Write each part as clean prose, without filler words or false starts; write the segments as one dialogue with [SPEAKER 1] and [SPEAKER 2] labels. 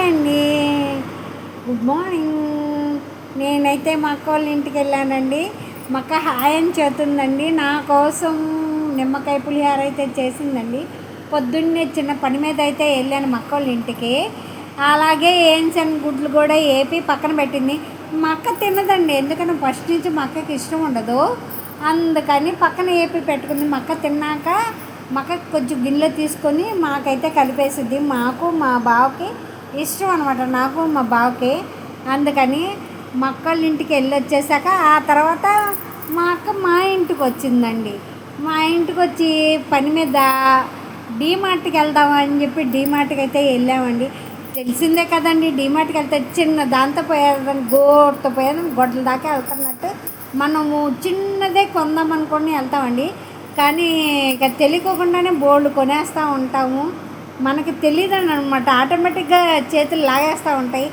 [SPEAKER 1] అండి. Good morning. నేనైతే మా అక్క వాళ్ళ ఇంటికి వెళ్ళానండి. మా అక్క హాయ్ అని చెబుతుందండి. నా కోసం నిమ్మకాయ పులిహోర అయితే చేసిందండి. పొద్దున్నే చిన్న పని మీద అయితే వెళ్ళాను మా అక్క వాళ్ళ ఇంటికి. అలాగే ఏంచని గుడ్లు కూడా వేపి పక్కన పెట్టింది. మా అక్క తినదండి, ఎందుకంటే ఫస్ట్ నుంచి మా అక్కకి ఇష్టం ఉండదు. అందుకని పక్కన వేపి పెట్టుకుంది. మా అక్క తిన్నాక మా అక్క కొంచెం గిన్నెలో తీసుకొని మాకైతే కలిపేసిద్ది. మాకు మా బావకి ఇష్టం అనమాట, నాకు మా బావకి. అందుకని మా అక్క వాళ్ళ ఇంటికి వెళ్ళి వచ్చేసాక ఆ తర్వాత మా అక్క మా ఇంటికి వచ్చిందండి. మా ఇంటికి వచ్చి పని మీద డీమార్ట్కి వెళ్దామని చెప్పి డీమార్ట్కి అయితే వెళ్ళామండి. తెలిసిందే కదండి, డీమార్ట్కి వెళ్తే చిన్న దాంతో పోయేదని గోడతో పోయేదని గొడ్ల దాకా వెళ్తున్నట్టు మనము చిన్నదే కొందాం అనుకొని వెళ్తామండి. కానీ ఇక తెలియకోకుండానే బోల్డ్ కొనేస్తూ ఉంటాము. మనకి తెలియదని అనమాట, ఆటోమేటిక్గా చేతులు లాగేస్తూ ఉంటాయి.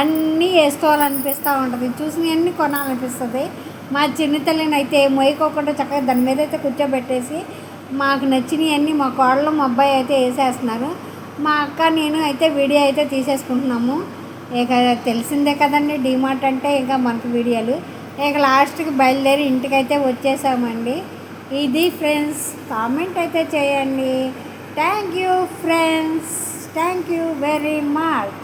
[SPEAKER 1] అన్నీ వేసుకోవాలనిపిస్తూ ఉంటుంది, చూసినవన్నీ కొనాలనిపిస్తుంది. మా చిన్న తల్లిని అయితే మొయ్యకోకుండా చక్కగా దాని మీద అయితే కూర్చోబెట్టేసి మాకు నచ్చినవన్నీ మా కోడలు మా అబ్బాయి అయితే వేసేస్తున్నారు. మా అక్క నేను అయితే వీడియో అయితే తీసేసుకుంటున్నాము. ఇక తెలిసిందే కదండి, డీమార్ట్ అంటే ఇంకా మనకు వీడియోలు. ఇక లాస్ట్కి బయలుదేరి ఇంటికైతే వచ్చేసామండి. ఇది ఫ్రెండ్స్, కామెంట్ అయితే చేయండి. Thank you friends, thank you very much.